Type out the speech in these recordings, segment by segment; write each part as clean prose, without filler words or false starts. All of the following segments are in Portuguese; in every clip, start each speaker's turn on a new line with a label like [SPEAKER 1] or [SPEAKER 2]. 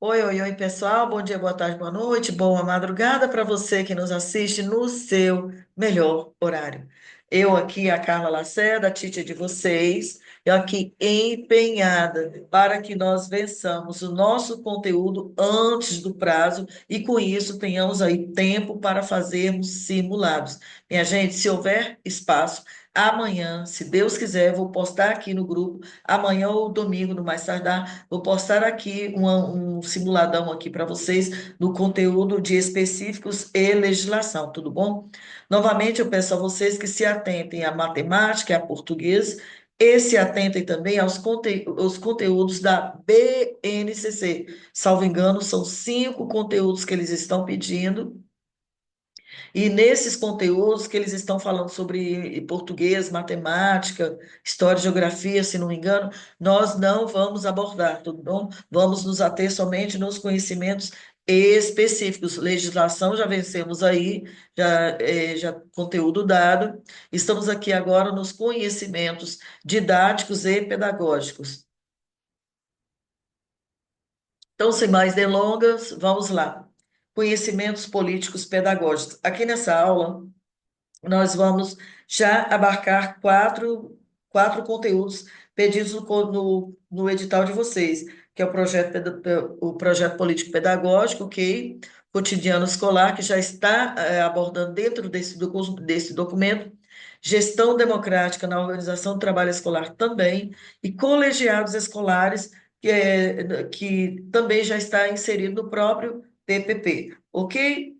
[SPEAKER 1] Oi, oi, oi, pessoal. Bom dia, boa tarde, boa noite, boa madrugada para você que nos assiste no seu melhor horário. Eu aqui, a Carla Lacerda, a titia de vocês, eu aqui empenhada para que nós vençamos o nosso conteúdo antes do prazo e com isso tenhamos aí tempo para fazermos simulados. Minha gente, se houver espaço, amanhã, se Deus quiser, vou postar aqui no grupo, amanhã ou domingo, no mais tardar. Vou postar aqui um simuladão aqui para vocês no conteúdo de específicos e legislação, tudo bom? Novamente, eu peço a vocês que se atentem à matemática e a português e se atentem também aos conteúdos da BNCC. Salvo engano, são 5 conteúdos que eles estão pedindo e nesses conteúdos que eles estão falando sobre português, matemática, história e geografia, se não me engano, nós não vamos abordar, tudo bom? Vamos nos ater somente nos conhecimentos específicos. Legislação já vencemos aí, já conteúdo dado. Estamos aqui agora nos conhecimentos didáticos e pedagógicos. Então, sem mais delongas, vamos lá. Conhecimentos políticos pedagógicos. Aqui nessa aula, nós vamos já abarcar quatro conteúdos pedidos no edital de vocês, que é o projeto político pedagógico, ok? Cotidiano escolar, que já está abordando dentro desse documento, gestão democrática na organização do trabalho escolar também, e colegiados escolares, que também já está inserido no próprio PPP, ok?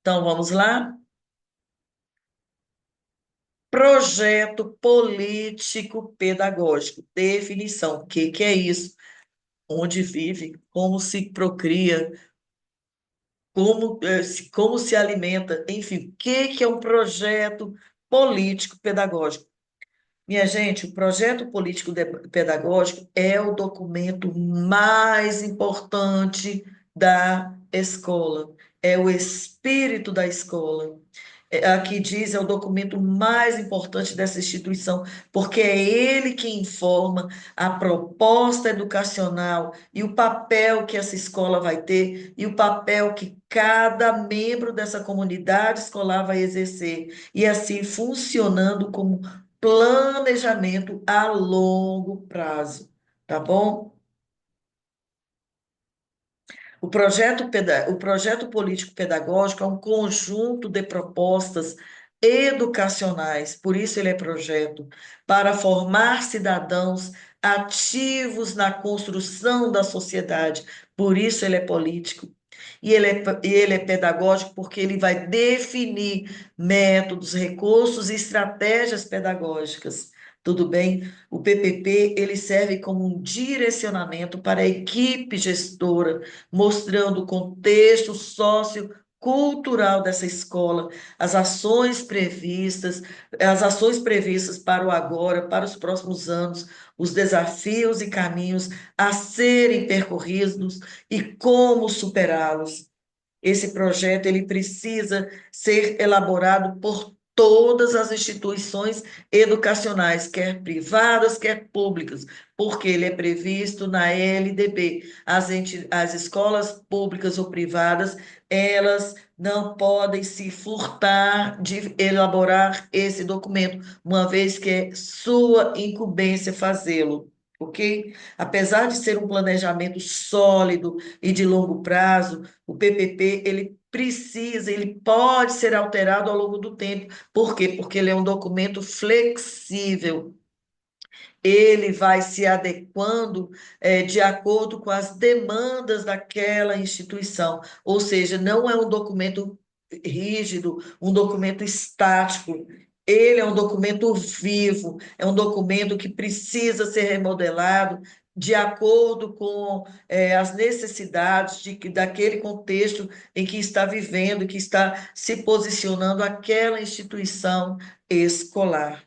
[SPEAKER 1] Então, vamos lá. Projeto político pedagógico. Definição. O que que é isso? Onde vive, como se procria, como se alimenta, enfim, o que que é um projeto político pedagógico? Minha gente, o projeto político pedagógico é o documento mais importante da escola, é o espírito da escola. Aqui diz, é o documento mais importante dessa instituição, porque é ele que informa a proposta educacional e o papel que essa escola vai ter e o papel que cada membro dessa comunidade escolar vai exercer, e assim funcionando como planejamento a longo prazo, tá bom? O projeto político pedagógico é um conjunto de propostas educacionais, por isso ele é projeto, para formar cidadãos ativos na construção da sociedade, por isso ele é político. E ele é pedagógico porque ele vai definir métodos, recursos e estratégias pedagógicas. Tudo bem? O PPP, ele serve como um direcionamento para a equipe gestora, mostrando o contexto sociocultural dessa escola, as ações previstas para o agora, para os próximos anos, os desafios e caminhos a serem percorridos e como superá-los. Esse projeto ele precisa ser elaborado por todas as instituições educacionais, quer privadas, quer públicas, porque ele é previsto na LDB. As escolas públicas ou privadas, elas não podem se furtar de elaborar esse documento, uma vez que é sua incumbência fazê-lo. Ok? Apesar de ser um planejamento sólido e de longo prazo, o PPP, ele pode ser alterado ao longo do tempo. Por quê? Porque ele é um documento flexível. Ele vai se adequando, de acordo com as demandas daquela instituição. Ou seja, não é um documento rígido, um documento estático. Ele é um documento vivo, é um documento que precisa ser remodelado de acordo com, as necessidades daquele contexto em que está vivendo, que está se posicionando aquela instituição escolar.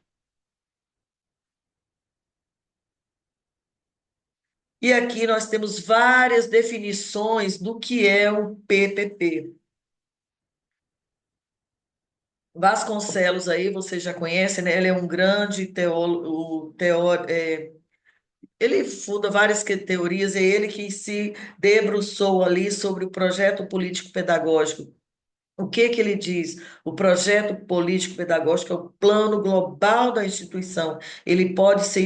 [SPEAKER 1] E aqui nós temos várias definições do que é o PPP. Vasconcelos aí, você já conhece, né? Ele é um grande Ele funda várias teorias, é ele que se debruçou ali sobre o projeto político-pedagógico. O que que ele diz? O projeto político-pedagógico é o plano global da instituição. Ele pode ser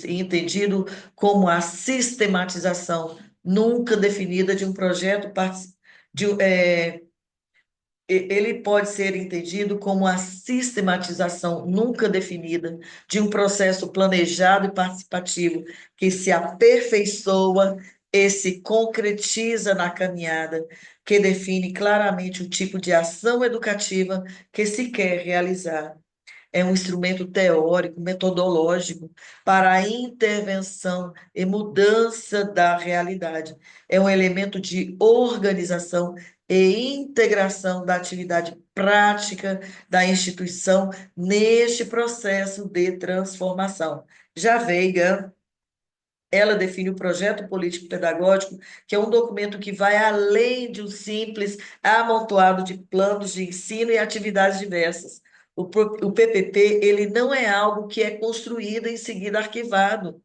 [SPEAKER 1] entendido como a sistematização nunca definida de um projeto de, ele pode ser entendido como a sistematização nunca definida de um processo planejado e participativo que se aperfeiçoa e se concretiza na caminhada, que define claramente o tipo de ação educativa que se quer realizar. É um instrumento teórico, metodológico para a intervenção e mudança da realidade. É um elemento de organização e integração da atividade prática da instituição neste processo de transformação. Já Veiga, ela define o projeto político-pedagógico, que é um documento que vai além de um simples amontoado de planos de ensino e atividades diversas. O PPP, ele não é algo que é construído e em seguida arquivado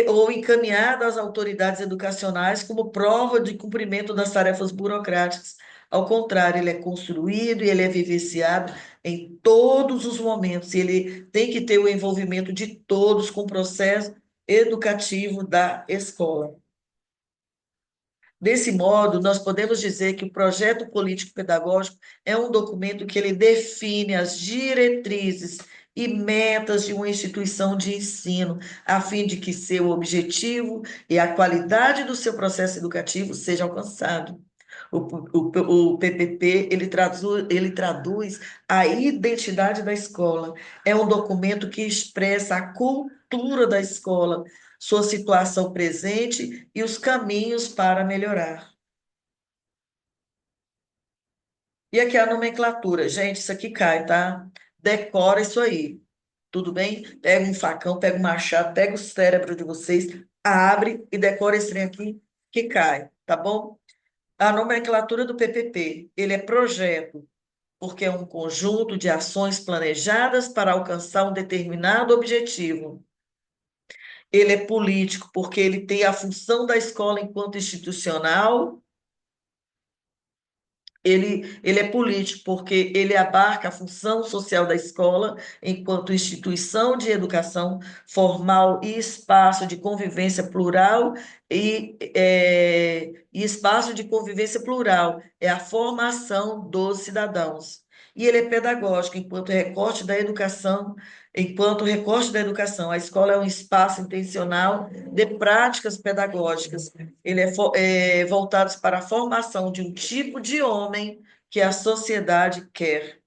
[SPEAKER 1] ou encaminhado às autoridades educacionais como prova de cumprimento das tarefas burocráticas. Ao contrário, ele é construído e ele é vivenciado em todos os momentos, e ele tem que ter o envolvimento de todos com o processo educativo da escola. Desse modo, nós podemos dizer que o projeto político-pedagógico é um documento que ele define as diretrizes e metas de uma instituição de ensino, a fim de que seu objetivo e a qualidade do seu processo educativo seja alcançado. O PPP, ele traduz a identidade da escola. É um documento que expressa a cultura da escola, sua situação presente e os caminhos para melhorar. E aqui a nomenclatura. Gente, isso aqui cai, tá? Decora isso aí. Tudo bem? Pega um facão, pega um machado, pega o cérebro de vocês, abre e decora esse trem aqui que cai, tá bom? A nomenclatura do PPP, ele é projeto, porque é um conjunto de ações planejadas para alcançar um determinado objetivo. Ele é político, porque ele tem a função da escola enquanto institucional. Ele é político porque ele abarca a função social da escola enquanto instituição de educação formal e espaço de convivência plural e espaço de convivência plural é a formação dos cidadãos. E ele é pedagógico enquanto recorte da educação. A escola é um espaço intencional de práticas pedagógicas, ele é voltado para a formação de um tipo de homem que a sociedade quer.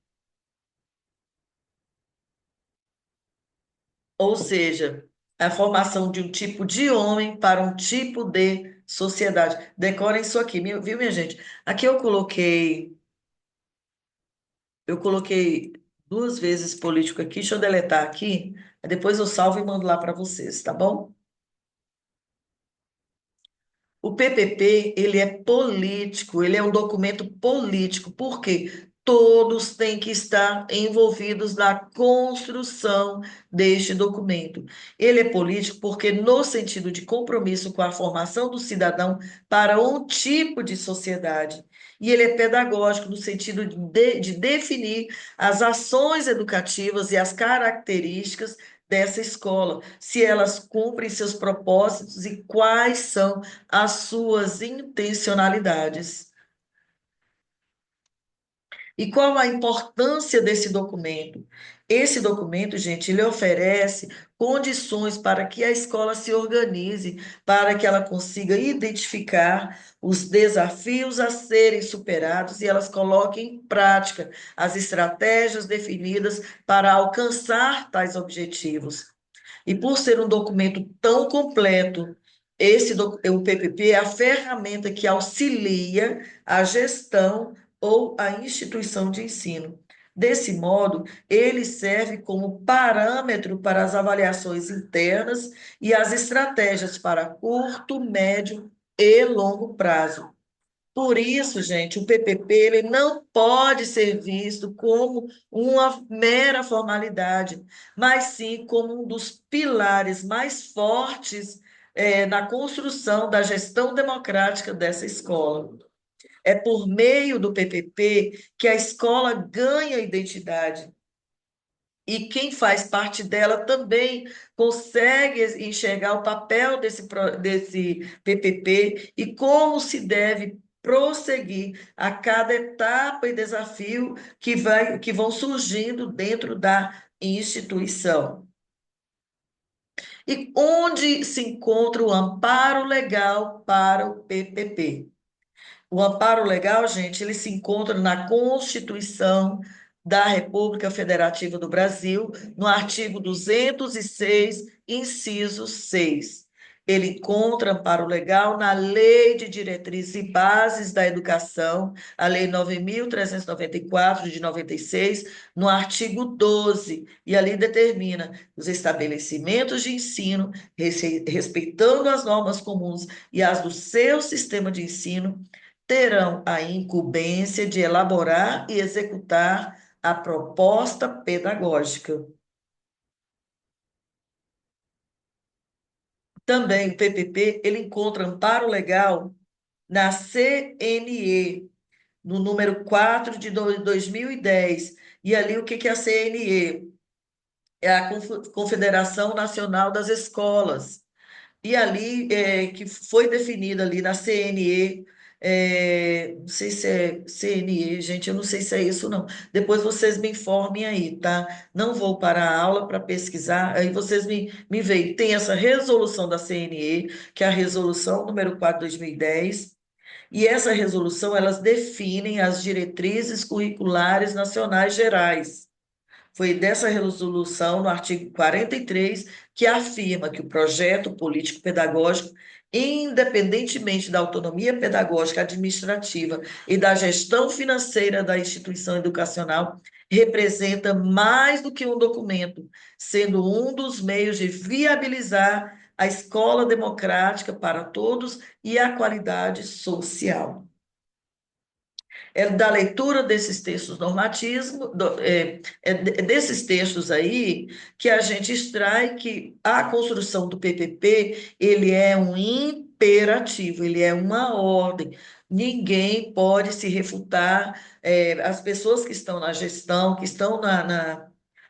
[SPEAKER 1] Ou seja, a formação de um tipo de homem para um tipo de sociedade. Decorem isso aqui, viu, minha gente? Aqui eu coloquei duas vezes político aqui, deixa eu deletar aqui, aí depois eu salvo e mando lá para vocês, tá bom? O PPP, ele é político, ele é um documento político, porque todos têm que estar envolvidos na construção deste documento. Ele é político porque, no sentido de compromisso com a formação do cidadão para um tipo de sociedade. E ele é pedagógico no sentido de definir as ações educativas e as características dessa escola, se elas cumprem seus propósitos e quais são as suas intencionalidades. E qual a importância desse documento? Esse documento, gente, ele oferece condições para que a escola se organize, para que ela consiga identificar os desafios a serem superados e elas coloquem em prática as estratégias definidas para alcançar tais objetivos. E por ser um documento tão completo, o PPP é a ferramenta que auxilia a gestão ou a instituição de ensino. Desse modo, ele serve como parâmetro para as avaliações internas e as estratégias para curto, médio e longo prazo. Por isso, gente, o PPP ele não pode ser visto como uma mera formalidade, mas sim como um dos pilares mais fortes na construção da gestão democrática dessa escola. É por meio do PPP que a escola ganha identidade. E quem faz parte dela também consegue enxergar o papel desse PPP e como se deve prosseguir a cada etapa e desafio que vão surgindo dentro da instituição. E onde se encontra o amparo legal para o PPP? O amparo legal, gente, ele se encontra na Constituição da República Federativa do Brasil, no artigo 206, inciso 6. Ele encontra amparo legal na Lei de Diretrizes e Bases da Educação, a Lei 9.394 de 96, no artigo 12, e ali determina os estabelecimentos de ensino, respeitando as normas comuns e as do seu sistema de ensino, terão a incumbência de elaborar e executar a proposta pedagógica. Também o PPP, ele encontra amparo legal na CNE, no número 4 de 2010. E ali o que que é a CNE? É a Confederação Nacional das Escolas. E ali, que foi definida ali na CNE, não sei se é CNE, gente, eu não sei se é isso, não. Depois vocês me informem aí, tá? Não vou para a aula para pesquisar, aí vocês me veem. Tem essa resolução da CNE, que é a resolução número 4 de 2010, e essa resolução, elas definem as diretrizes curriculares nacionais gerais. Foi dessa resolução, no artigo 43, que afirma que o projeto político-pedagógico, independentemente da autonomia pedagógica, administrativa e da gestão financeira da instituição educacional, representa mais do que um documento, sendo um dos meios de viabilizar a escola democrática para todos e a qualidade social. É da leitura desses textos normativos, desses textos aí, que a gente extrai que a construção do PPP, ele é um imperativo, ele é uma ordem. Ninguém pode se refutar, as pessoas que estão na gestão, que estão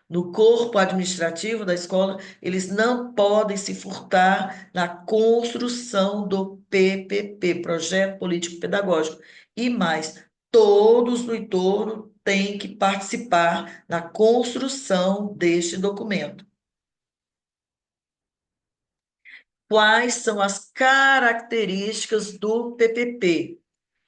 [SPEAKER 1] no corpo administrativo da escola, eles não podem se furtar na construção do PPP, Projeto Político Pedagógico. E mais, todos no entorno têm que participar na construção deste documento. Quais são as características do PPP?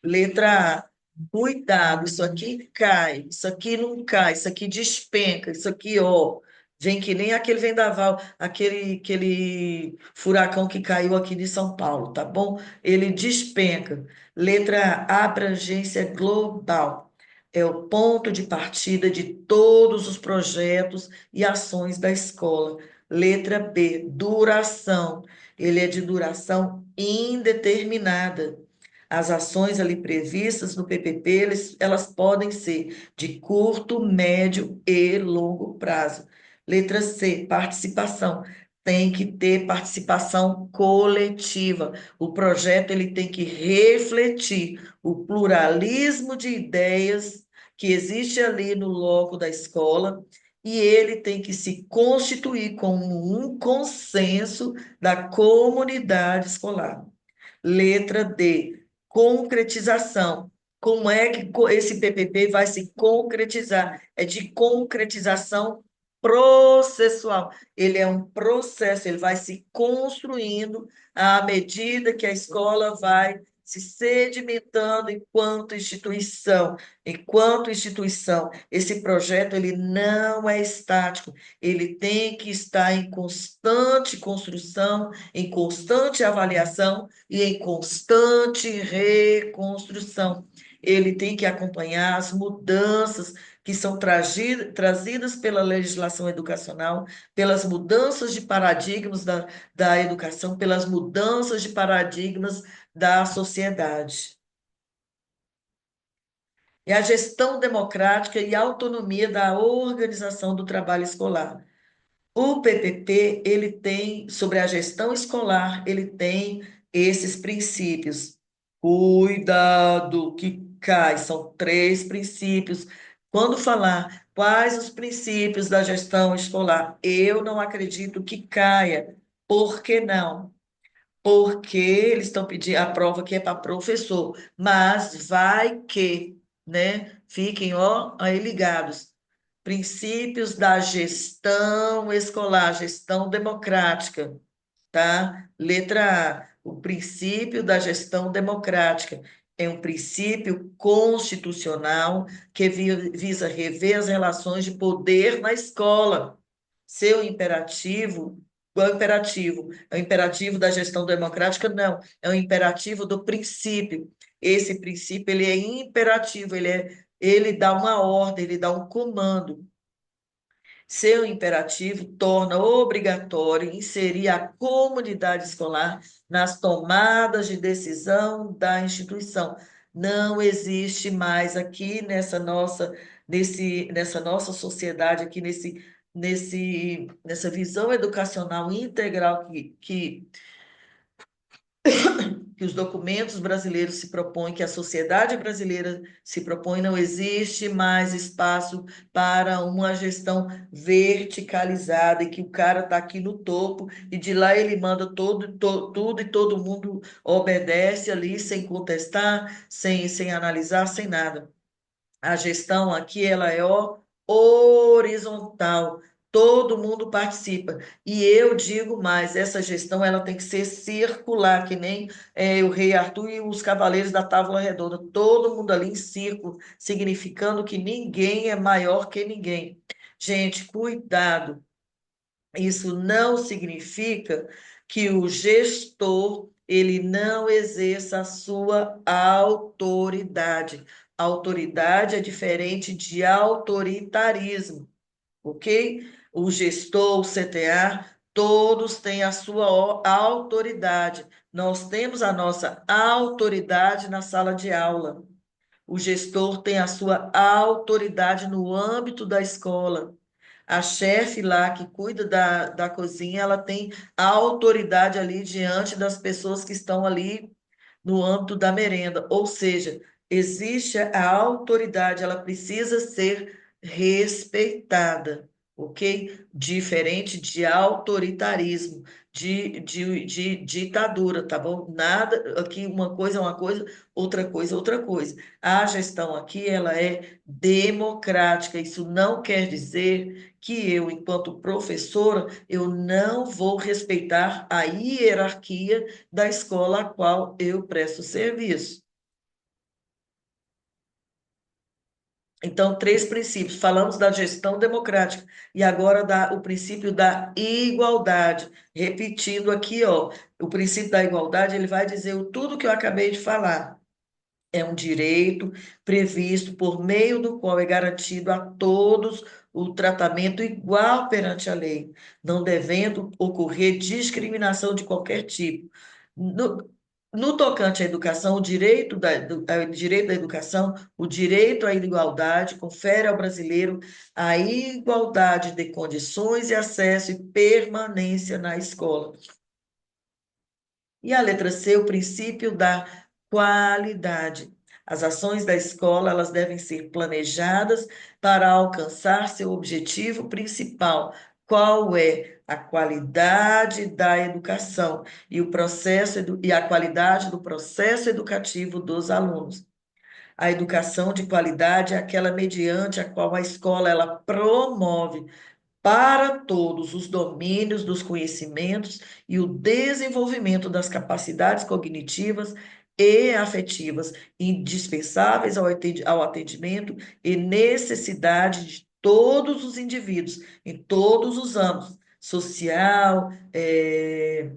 [SPEAKER 1] Letra A. Cuidado, isso aqui cai, isso aqui não cai, isso aqui despenca, isso aqui, ó, vem que nem aquele vendaval, aquele furacão que caiu aqui de São Paulo, tá bom? Ele despenca. Letra A, abrangência global. É o ponto de partida de todos os projetos e ações da escola. Letra B, duração. Ele é de duração indeterminada. As ações ali previstas no PPP, elas podem ser de curto, médio e longo prazo. Letra C, participação. Tem que ter participação coletiva. O projeto ele tem que refletir o pluralismo de ideias que existe ali no loco da escola e ele tem que se constituir como um consenso da comunidade escolar. Letra D, concretização. Como é que esse PPP vai se concretizar? É de concretização processual. Ele é um processo, ele vai se construindo à medida que a escola vai se sedimentando enquanto instituição. Enquanto instituição, esse projeto ele não é estático, ele tem que estar em constante construção, em constante avaliação e em constante reconstrução. Ele tem que acompanhar as mudanças que são trazidas pela legislação educacional, pelas mudanças de paradigmas da educação, pelas mudanças de paradigmas da sociedade. É a gestão democrática e a autonomia da organização do trabalho escolar. O PPP, ele tem, sobre a gestão escolar, ele tem esses princípios. Cuidado que cai, são três princípios. Quando falar quais os princípios da gestão escolar, eu não acredito que caia. Por que não? Porque eles estão pedindo a prova que é para professor, mas vai que, né? Fiquem, ó, aí ligados. Princípios da gestão escolar, gestão democrática, tá? Letra A, o princípio da gestão democrática é um princípio constitucional que visa rever as relações de poder na escola. Seu imperativo, qual é o imperativo? É o imperativo da gestão democrática? Não, é o imperativo do princípio. Esse princípio, ele é imperativo, ele dá uma ordem, ele dá um comando. Seu imperativo torna obrigatório inserir a comunidade escolar nas tomadas de decisão da instituição. Não existe mais aqui nessa nossa sociedade, aqui nessa visão educacional integral que os documentos brasileiros se propõem, que a sociedade brasileira se propõe, não existe mais espaço para uma gestão verticalizada, e que o cara está aqui no topo e de lá ele manda tudo e todo mundo obedece ali sem contestar, sem analisar, sem nada. A gestão aqui, ela é horizontal. Todo mundo participa. E eu digo mais, essa gestão ela tem que ser circular, que nem o rei Arthur e os cavaleiros da Távola Redonda. Todo mundo ali em círculo, significando que ninguém é maior que ninguém. Gente, cuidado. Isso não significa que o gestor ele não exerça a sua autoridade. Autoridade é diferente de autoritarismo, ok? O gestor, o CTA, todos têm a sua autoridade. Nós temos a nossa autoridade na sala de aula. O gestor tem a sua autoridade no âmbito da escola. A chefe lá que cuida da cozinha, ela tem a autoridade ali diante das pessoas que estão ali no âmbito da merenda. Ou seja, existe a autoridade, ela precisa ser respeitada, ok? Diferente de autoritarismo, de ditadura, tá bom? Nada, aqui uma coisa é uma coisa, outra coisa é outra coisa. A gestão aqui, ela é democrática, isso não quer dizer que eu, enquanto professora, eu não vou respeitar a hierarquia da escola a qual eu presto serviço. Então, três princípios. Falamos da gestão democrática e agora o princípio da igualdade. Repetindo aqui, ó, o princípio da igualdade, ele vai dizer tudo que eu acabei de falar. É um direito previsto por meio do qual é garantido a todos o tratamento igual perante a lei, não devendo ocorrer discriminação de qualquer tipo. No, no tocante à educação, o direito da educação, o direito à igualdade confere ao brasileiro a igualdade de condições e acesso e permanência na escola. E a letra C, o princípio da qualidade. As ações da escola, elas devem ser planejadas para alcançar seu objetivo principal. Qual é a qualidade da educação e o processo e a qualidade do processo educativo dos alunos. A educação de qualidade é aquela mediante a qual a escola ela promove para todos os domínios dos conhecimentos e o desenvolvimento das capacidades cognitivas e afetivas indispensáveis ao atendimento e necessidade de todos os indivíduos, em todos os âmbitos, social, é,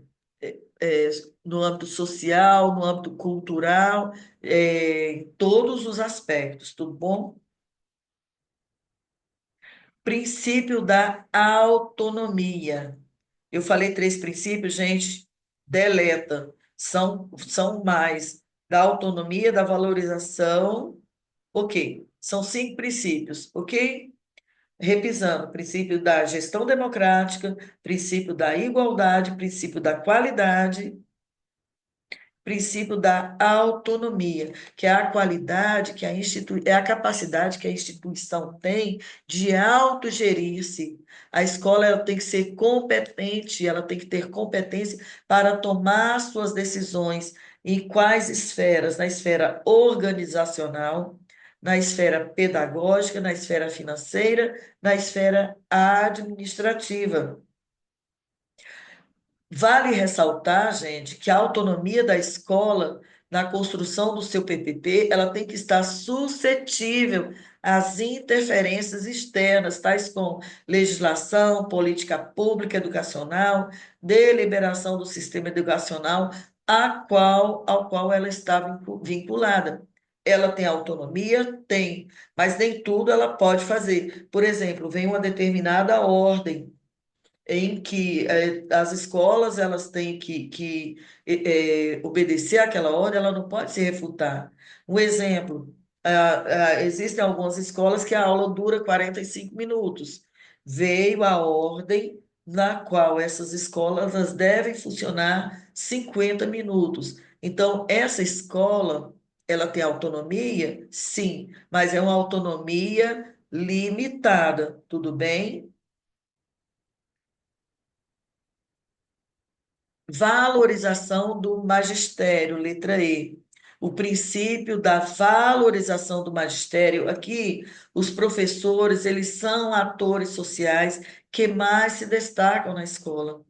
[SPEAKER 1] no âmbito social, no âmbito cultural, em todos os aspectos, tudo bom? Princípio da autonomia. Eu falei três princípios, gente, deleta. São mais da autonomia, da valorização, Ok, são 5 princípios, ok? Repisando, princípio da gestão democrática, princípio da igualdade, princípio da qualidade, princípio da autonomia, que é a qualidade que é a capacidade que a instituição tem de autogerir-se. A escola ela tem que ser competente, ela tem que ter competência para tomar suas decisões em quais esferas? Na esfera organizacional, na esfera pedagógica, na esfera financeira, na esfera administrativa. Vale ressaltar, gente, que a autonomia da escola na construção do seu PPP, ela tem que estar suscetível às interferências externas, tais como legislação, política pública educacional, deliberação do sistema educacional, ao qual ela está vinculada. Ela tem autonomia? Tem, mas nem tudo ela pode fazer. Por exemplo, vem uma determinada ordem em que as escolas elas têm que obedecer àquela ordem, ela não pode se refutar. Um exemplo, existem algumas escolas que a aula dura 45 minutos. Veio a ordem na qual essas escolas elas devem funcionar 50 minutos. Então, essa escola, ela tem autonomia? Sim, mas é uma autonomia limitada, tudo bem? Valorização do magistério, letra E. O princípio da valorização do magistério, aqui, os professores, eles são atores sociais que mais se destacam na escola.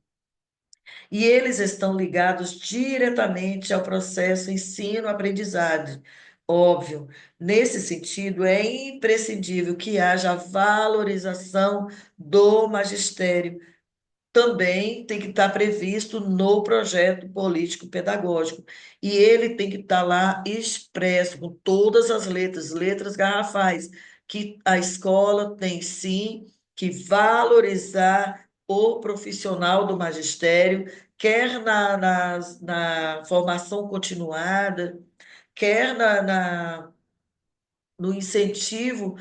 [SPEAKER 1] E eles estão ligados diretamente ao processo ensino-aprendizagem. Óbvio, nesse sentido, é imprescindível que haja valorização do magistério também tem que estar previsto no projeto político-pedagógico. E ele tem que estar lá expresso, com todas as letras, letras garrafais, que a escola tem sim que valorizar o profissional do magistério, quer na formação continuada, quer no incentivo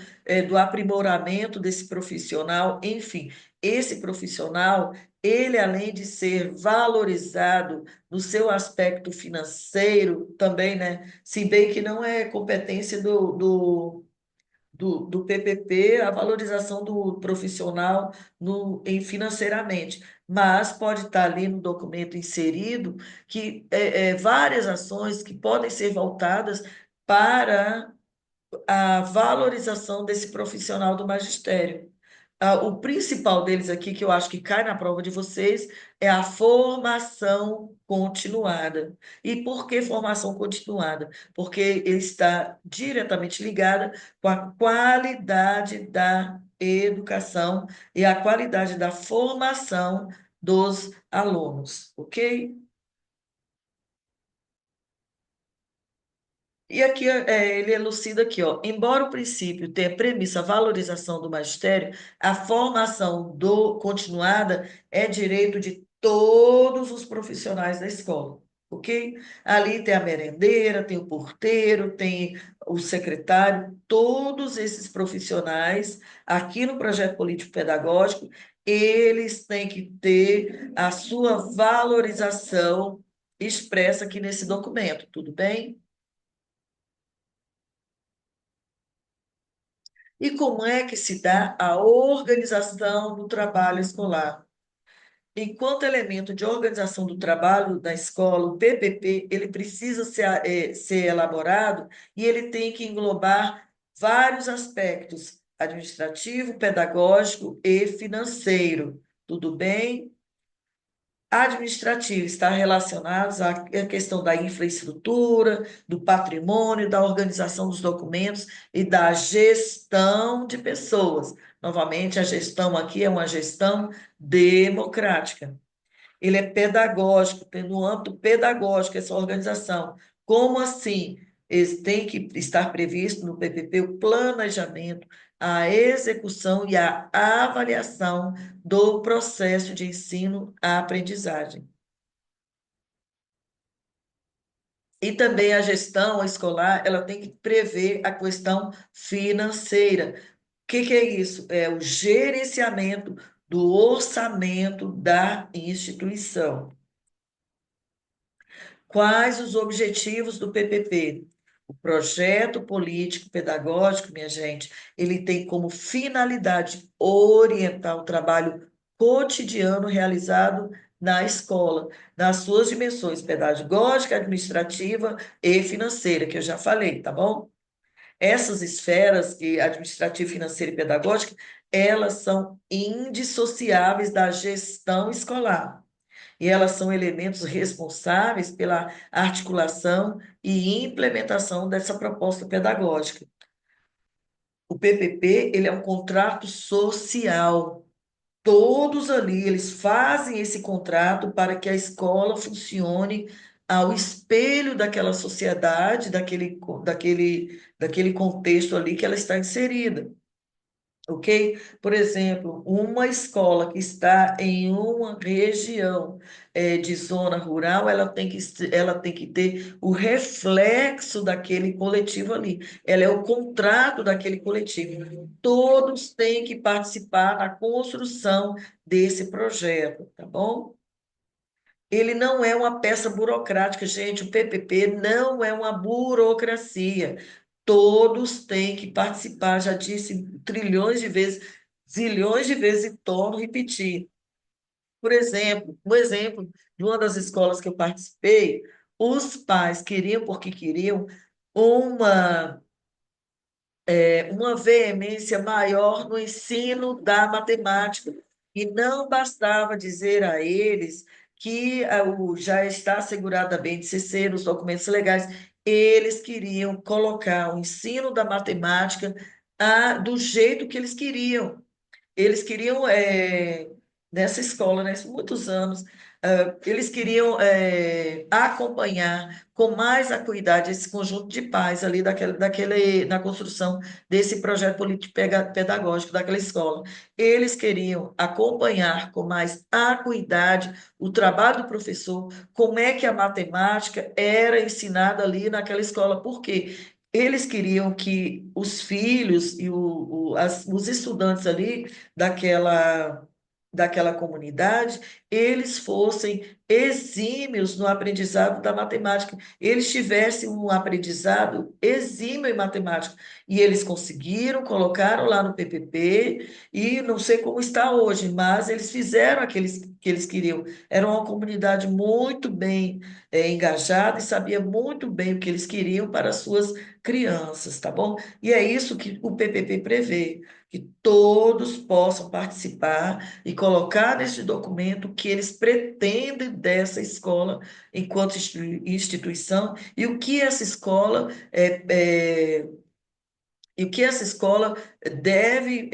[SPEAKER 1] do aprimoramento desse profissional, enfim, esse profissional, ele além de ser valorizado no seu aspecto financeiro também, né? Se bem que não é competência do PPP a valorização do profissional financeiramente, mas pode estar ali no documento inserido que várias ações que podem ser voltadas para a valorização desse profissional do magistério. O principal deles aqui, que eu acho que cai na prova de vocês, é a formação continuada. E por que formação continuada? Porque ele está diretamente ligada com a qualidade da educação e a qualidade da formação dos alunos, ok? E aqui ele elucida aqui, ó, embora o princípio tenha premissa a valorização do magistério, a formação do continuada é direito de todos os profissionais da escola, ok? Ali tem a merendeira, tem o porteiro, tem o secretário, todos esses profissionais, aqui no projeto político pedagógico, eles têm que ter a sua valorização expressa aqui nesse documento, tudo bem? E como é que se dá a organização do trabalho escolar? Enquanto elemento de organização do trabalho da escola, o PPP, ele precisa ser elaborado e ele tem que englobar vários aspectos, administrativo, pedagógico e financeiro. Tudo bem? Administrativo está relacionados à questão da infraestrutura, do patrimônio, da organização dos documentos e da gestão de pessoas. Novamente, a gestão aqui é uma gestão democrática. Ele é pedagógico, tem no âmbito pedagógico essa organização. Como assim? Tem que estar previsto no PPP o planejamento, a execução e a avaliação do processo de ensino-aprendizagem. E também a gestão escolar, ela tem que prever a questão financeira. O que que é isso? É o gerenciamento do orçamento da instituição. Quais os objetivos do PPP? O projeto político pedagógico, minha gente, ele tem como finalidade orientar o trabalho cotidiano realizado na escola, nas suas dimensões pedagógica, administrativa e financeira, que eu já falei, tá bom? Essas esferas, que administrativa, financeira e pedagógica, elas são indissociáveis da gestão escolar e elas são elementos responsáveis pela articulação e implementação dessa proposta pedagógica. O PPP, ele é um contrato social. Todos ali, eles fazem esse contrato para que a escola funcione ao espelho daquela sociedade, daquele contexto ali que ela está inserida. Ok? Por exemplo, uma escola que está em uma região de zona rural, ela tem que ter o reflexo daquele coletivo ali. Ela é o contrato daquele coletivo. Todos têm que participar na construção desse projeto, tá bom? Ele não é uma peça burocrática, gente. O PPP não é uma burocracia. Todos têm que participar. Já disse trilhões de vezes, zilhões de vezes e torno a repetir. Por exemplo, um exemplo de uma das escolas que eu participei, os pais queriam, porque queriam, uma uma veemência maior no ensino da matemática. E não bastava dizer a eles que já está assegurada a BNCC nos documentos legais, eles queriam colocar o ensino da matemática do jeito que eles queriam. Eles queriam, nessa escola, né, muitos anos, eles queriam acompanhar com mais acuidade esse conjunto de pais ali na construção desse projeto político pedagógico daquela escola. Eles queriam acompanhar com mais acuidade o trabalho do professor, como é que a matemática era ensinada ali naquela escola. Por quê? Eles queriam que os filhos e os estudantes ali daquela comunidade, eles fossem exímios no aprendizado da matemática, eles tivessem um aprendizado exímio em matemática, e eles conseguiram, colocaram lá no PPP, e não sei como está hoje, mas eles fizeram aqueles que eles queriam. Era uma comunidade muito bem engajada e sabia muito bem o que eles queriam para as suas crianças, tá bom? E é isso que o PPP prevê, que todos possam participar e colocar neste documento o que eles pretendem dessa escola enquanto instituição e o que essa escola deve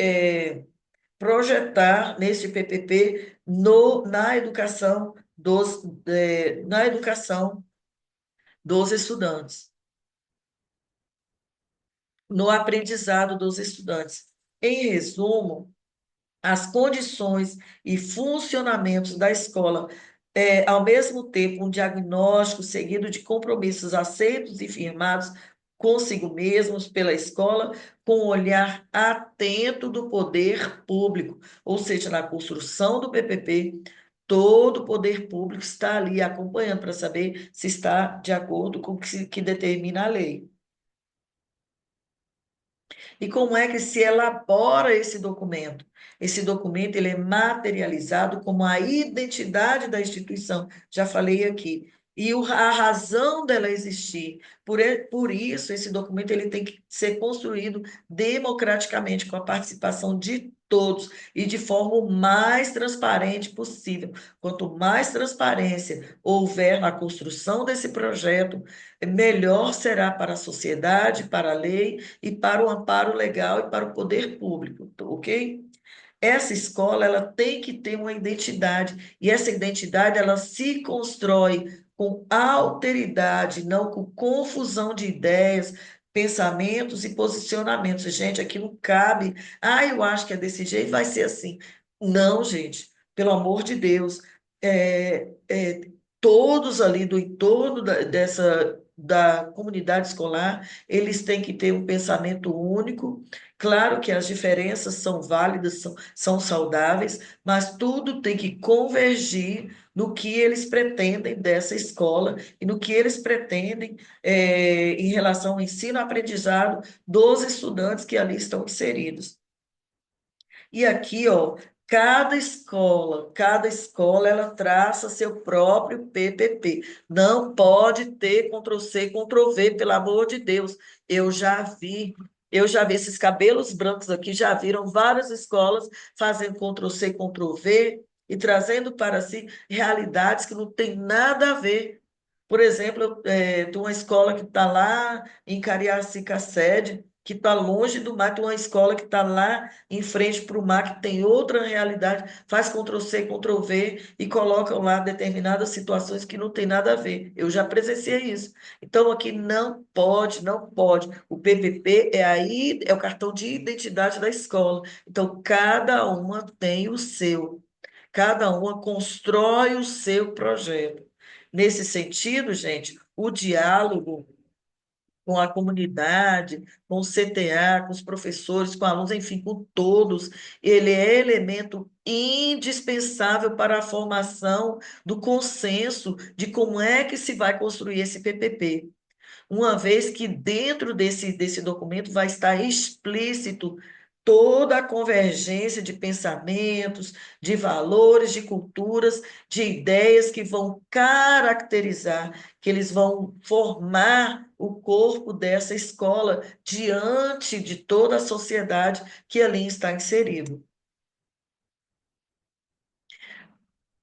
[SPEAKER 1] projetar neste PPP na educação na educação dos estudantes, no aprendizado dos estudantes. Em resumo, as condições e funcionamentos da escola, ao mesmo tempo, um diagnóstico seguido de compromissos aceitos e firmados consigo mesmos pela escola, com um olhar atento do poder público, ou seja, na construção do PPP, todo o poder público está ali acompanhando para saber se está de acordo com o que determina a lei. E como é que se elabora esse documento? Esse documento ele é materializado como a identidade da instituição, já falei aqui. E a razão dela existir. Por isso, esse documento ele tem que ser construído democraticamente, com a participação de todos e de forma o mais transparente possível. Quanto mais transparência houver na construção desse projeto, melhor será para a sociedade, para a lei e para o amparo legal e para o poder público, ok? Essa escola ela tem que ter uma identidade e essa identidade ela se constrói com alteridade, não com confusão de ideias, pensamentos e posicionamentos. Gente, aqui não cabe. Ah, eu acho que é desse jeito, vai ser assim. Não, gente, pelo amor de Deus, é, é, todos ali do entorno da comunidade escolar, eles têm que ter um pensamento único. Claro que as diferenças são válidas, são saudáveis, mas tudo tem que convergir no que eles pretendem dessa escola e no que eles pretendem em relação ao ensino-aprendizado dos estudantes que ali estão inseridos. E aqui, ó, cada escola, ela traça seu próprio PPP. Não pode ter Ctrl+C, Ctrl+V, pelo amor de Deus. Eu já vi, eu já vi esses cabelos brancos aqui, já viram várias escolas fazendo Ctrl+C, Ctrl+V e trazendo para si realidades que não tem nada a ver. Por exemplo, de uma escola que está lá em Cariacica Sede, que está longe do mar, tem uma escola que está lá em frente para o mar, que tem outra realidade, faz Ctrl+C, Ctrl+V e colocam lá determinadas situações que não tem nada a ver. Eu já presenciei isso. Então, aqui não pode, não pode. O PPP é o cartão de identidade da escola. Então, cada uma tem o seu. Cada uma constrói o seu projeto. Nesse sentido, gente, o diálogo com a comunidade, com o CTA, com os professores, com alunos, enfim, com todos, ele é elemento indispensável para a formação do consenso de como é que se vai construir esse PPP, uma vez que dentro desse documento vai estar explícito toda a convergência de pensamentos, de valores, de culturas, de ideias que vão caracterizar, que eles vão formar o corpo dessa escola diante de toda a sociedade que ali está inserido.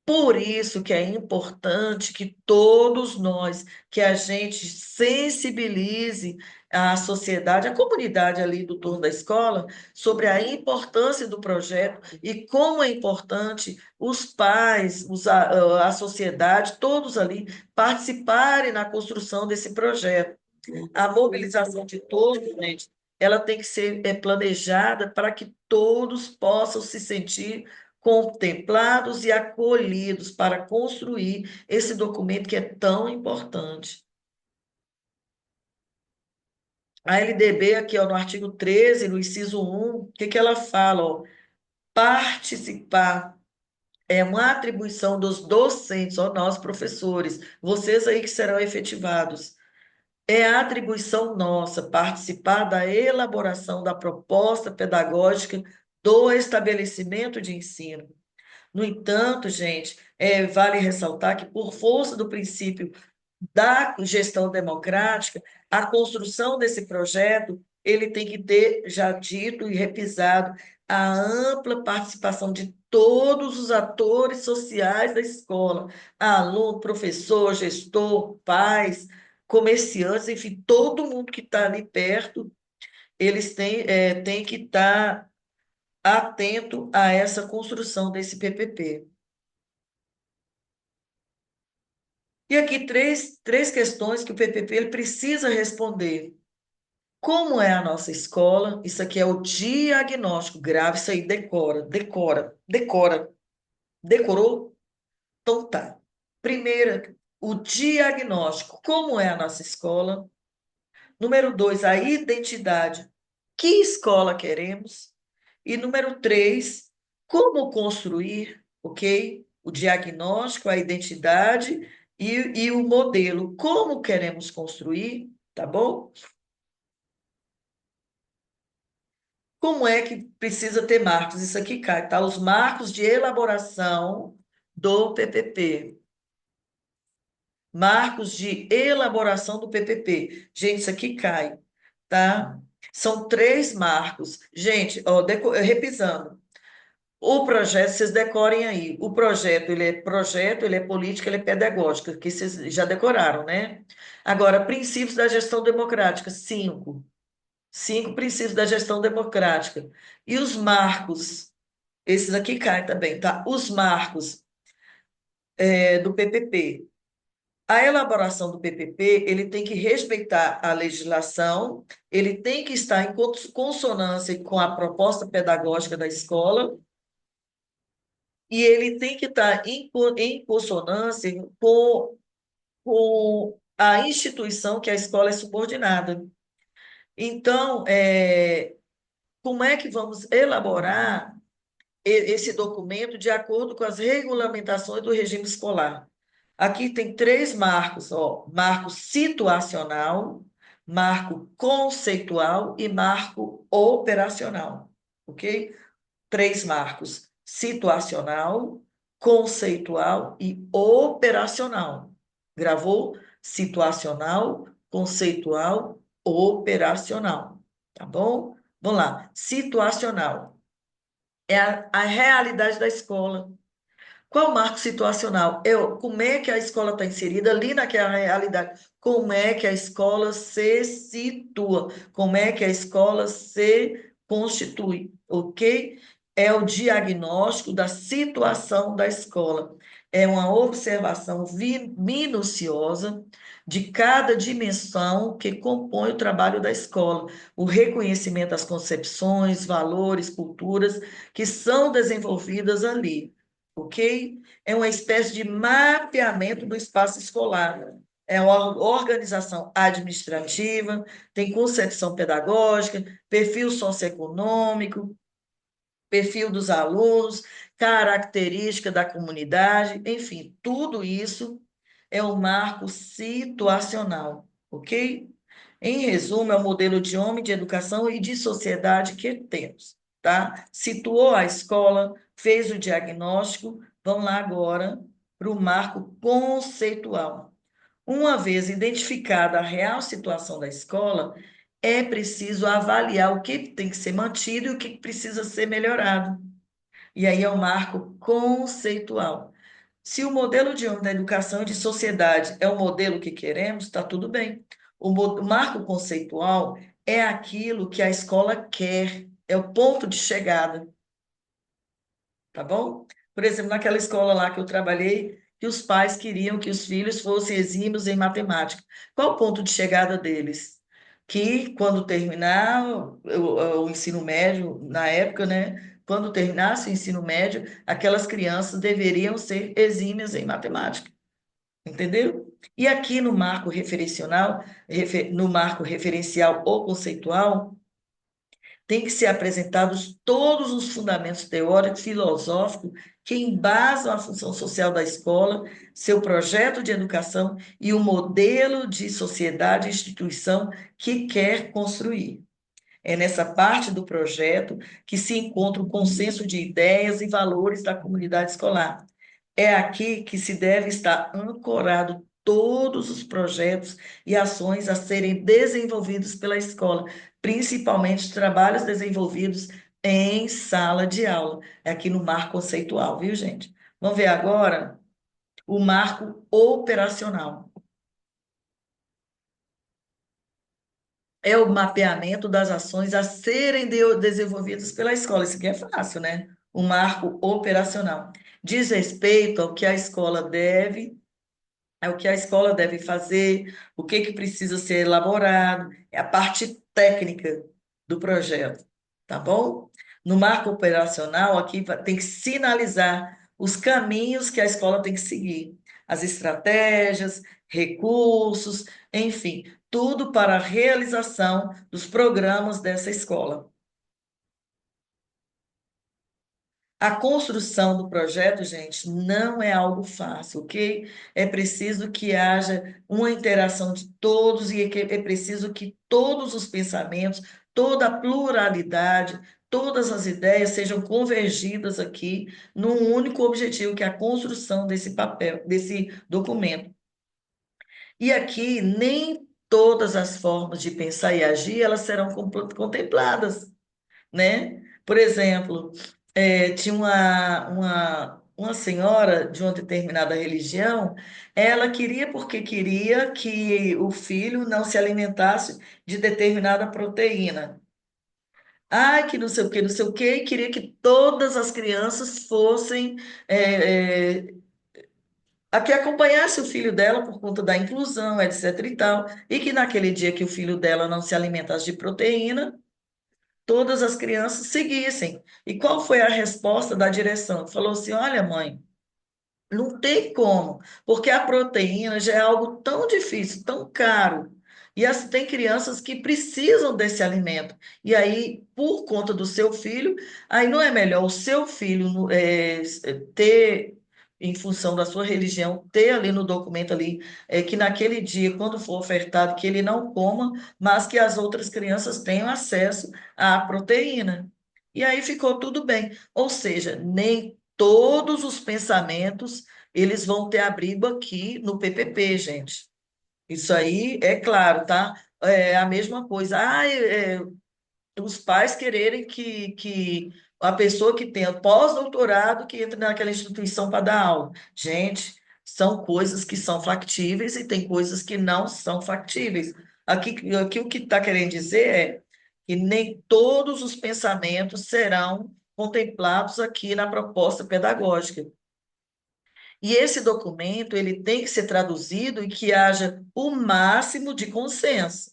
[SPEAKER 1] Por isso que é importante que todos nós, que a gente sensibilize a sociedade, a comunidade ali do torno da escola, sobre a importância do projeto e como é importante os pais, a sociedade, todos ali participarem na construção desse projeto. A mobilização de todos, gente, ela tem que ser planejada para que todos possam se sentir contemplados e acolhidos para construir esse documento que é tão importante. A LDB, aqui, ó, no artigo 13, no inciso 1, o que que ela fala? Ó? Participar é uma atribuição dos docentes, ó, nós, professores, vocês aí que serão efetivados. É atribuição nossa participar da elaboração da proposta pedagógica do estabelecimento de ensino. No entanto, gente, vale ressaltar que, por força do princípio da gestão democrática, a construção desse projeto, ele tem que ter, já dito e repisado, a ampla participação de todos os atores sociais da escola, aluno, professor, gestor, pais, comerciantes, enfim, todo mundo que está ali perto, eles têm que estar atento a essa construção desse PPP. E aqui três questões que o PPP ele precisa responder. Como é a nossa escola? Isso aqui é o diagnóstico. Grave isso aí, decora, decora, decora. Decorou? Então tá. Primeira, o diagnóstico. Como é a nossa escola? Número 2, a identidade. Que escola queremos? E número 3, como construir, ok? O diagnóstico, a identidade e o modelo. Como queremos construir, tá bom? Como é que precisa ter marcos? Isso aqui cai, tá? Os marcos de elaboração do PPP. Marcos de elaboração do PPP. Gente, isso aqui cai, tá? São 3 marcos. Gente, ó, repisando. O projeto, vocês decorem aí. O projeto, ele é política, ele é pedagógica, que vocês já decoraram, né? Agora, princípios da gestão democrática, 5. 5 princípios da gestão democrática. E os marcos, esses aqui caem também, tá? Os marcos do PPP. A elaboração do PPP, ele tem que respeitar a legislação, ele tem que estar em consonância com a proposta pedagógica da escola, e ele tem que estar em consonância com à instituição que a escola é subordinada. Então, como é que vamos elaborar esse documento de acordo com as regulamentações do regime escolar? Aqui tem três marcos, ó, marco situacional, marco conceitual e marco operacional, ok? Três marcos: situacional, conceitual e operacional. Gravou? Situacional, conceitual, operacional. Tá bom? Vamos lá. Situacional é a realidade da escola. Qual o marco situacional? Como é que a escola está inserida ali naquela realidade? Como é que a escola se situa? Como é que a escola se constitui? Ok? É o diagnóstico da situação da escola. É uma observação minuciosa de cada dimensão que compõe o trabalho da escola, o reconhecimento das concepções, valores, culturas que são desenvolvidas ali, ok? É uma espécie de mapeamento do espaço escolar. É uma organização administrativa, tem concepção pedagógica, perfil socioeconômico, perfil dos alunos, característica da comunidade, enfim, tudo isso é um marco situacional, ok? Em resumo, é o modelo de homem, de educação e de sociedade que temos, tá? Situou a escola, fez o diagnóstico, vamos lá agora para o marco conceitual. Uma vez identificada a real situação da escola, é preciso avaliar o que tem que ser mantido e o que precisa ser melhorado. E aí é o marco conceitual. Se o modelo de homem da educação e de sociedade é o modelo que queremos, está tudo bem. O marco conceitual é aquilo que a escola quer, é o ponto de chegada, tá bom? Por exemplo, naquela escola lá que eu trabalhei, que os pais queriam que os filhos fossem exímios em matemática. Qual o ponto de chegada deles? Que quando terminar o ensino médio, na época, né? Quando terminasse o ensino médio, aquelas crianças deveriam ser exímias em matemática. Entendeu? E aqui no marco referencial, no marco referencial ou conceitual, tem que ser apresentados todos os fundamentos teóricos, filosóficos, que embasam a função social da escola, seu projeto de educação e o modelo de sociedade e instituição que quer construir. É nessa parte do projeto que se encontra o consenso de ideias e valores da comunidade escolar. É aqui que se deve estar ancorado todos os projetos e ações a serem desenvolvidos pela escola, principalmente trabalhos desenvolvidos em sala de aula. É aqui no marco conceitual, viu, gente? Vamos ver agora o marco operacional. É o mapeamento das ações a serem desenvolvidas pela escola. Isso aqui é fácil, né? O marco operacional diz respeito ao que a escola deve, é o que a escola deve fazer, o que que precisa ser elaborado, é a parte técnica do projeto, tá bom? No marco operacional, aqui tem que sinalizar os caminhos que a escola tem que seguir, as estratégias, recursos, enfim, tudo para a realização dos programas dessa escola. A construção do projeto, gente, não é algo fácil, ok? É preciso que haja uma interação de todos e é preciso que todos os pensamentos, toda a pluralidade, todas as ideias sejam convergidas aqui num único objetivo, que é a construção desse papel, desse documento. E aqui nem todas as formas de pensar e agir, elas serão contempladas, né? Por exemplo, tinha uma senhora de uma determinada religião, ela queria porque queria que o filho não se alimentasse de determinada proteína. Ai, que não sei o que, não sei o que, e queria que todas as crianças fossem, a que acompanhasse o filho dela por conta da inclusão, etc e tal, e que naquele dia que o filho dela não se alimentasse de proteína, todas as crianças seguissem. E qual foi a resposta da direção? Falou assim: olha, mãe, Não tem como, porque a proteína já é algo tão difícil, tão caro. E tem crianças que precisam desse alimento. E aí, por conta do seu filho, aí não é melhor o seu filho ter, em função da sua religião, ter ali no documento ali, que naquele dia, quando for ofertado, que ele não coma, mas que as outras crianças tenham acesso à proteína. E aí ficou tudo bem. Ou seja, nem todos os pensamentos eles vão ter abrigo aqui no PPP, gente. Isso aí é claro, tá? É a mesma coisa. Os pais quererem que a pessoa que tenha pós-doutorado que entre naquela instituição para dar aula. Gente, são coisas que são factíveis e tem coisas que não são factíveis. Aqui o que está querendo dizer é que nem todos os pensamentos serão contemplados aqui na proposta pedagógica. E esse documento ele tem que ser traduzido e que haja o máximo de consenso,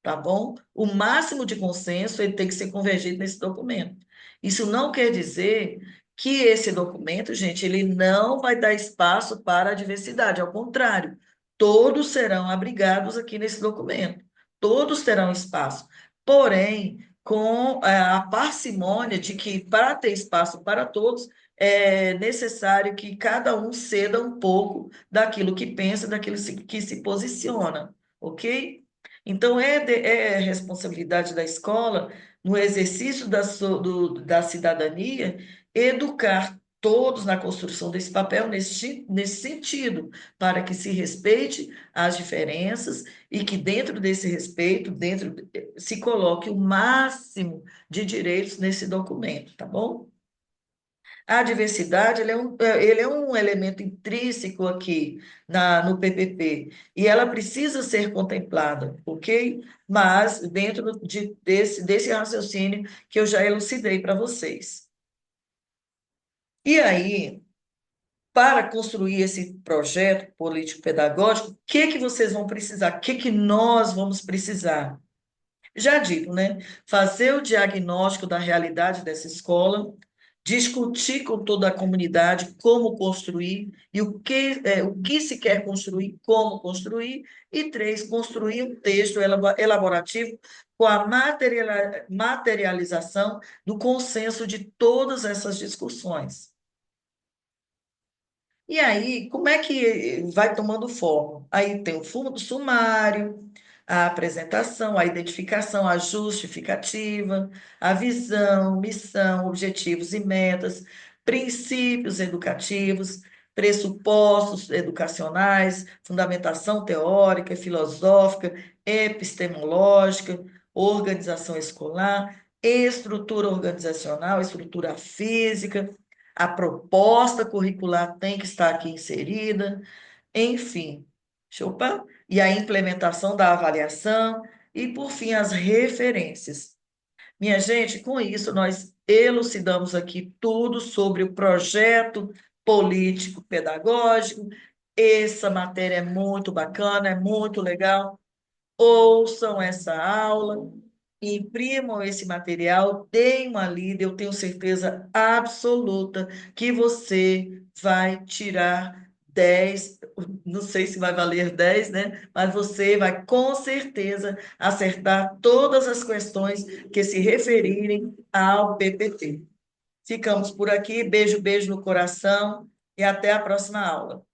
[SPEAKER 1] tá bom? O máximo de consenso ele tem que ser convergido nesse documento. Isso não quer dizer que esse documento, gente, ele não vai dar espaço para a diversidade, ao contrário, todos serão abrigados aqui nesse documento, todos terão espaço. Porém, com a parcimônia de que para ter espaço para todos, é necessário que cada um ceda um pouco daquilo que pensa, que se posiciona, ok? Então, é responsabilidade da escola, no exercício da cidadania, educar todos na construção desse papel nesse sentido, para que se respeite as diferenças e que dentro desse respeito, se coloque o máximo de direitos nesse documento, tá bom? A diversidade, ele é um elemento intrínseco aqui no PPP, e ela precisa ser contemplada, ok? Mas dentro desse raciocínio que eu já elucidei para vocês. E aí, para construir esse projeto político-pedagógico, o que que vocês vão precisar? O que que nós vamos precisar? Já digo, né? Fazer o diagnóstico da realidade dessa escola, discutir com toda a comunidade como construir e o que se quer construir, como construir, e três, construir um texto elaborativo com a materialização do consenso de todas essas discussões. E aí, como é que vai tomando forma? Aí tem o fundo sumário, a apresentação, a identificação, a justificativa, a visão, missão, objetivos e metas, princípios educativos, pressupostos educacionais, fundamentação teórica, filosófica, epistemológica, organização escolar, estrutura organizacional, estrutura física, a proposta curricular tem que estar aqui inserida, enfim. Opa, e a implementação da avaliação e, por fim, as referências. Minha gente, com isso, nós elucidamos aqui tudo sobre o projeto político pedagógico. Essa matéria é muito bacana, é muito legal. Ouçam essa aula, imprimam esse material, deem uma lida, eu tenho certeza absoluta que você vai tirar 10, não sei se vai valer 10, né? Mas você vai com certeza acertar todas as questões que se referirem ao PPT. Ficamos por aqui, beijo, beijo no coração e até a próxima aula.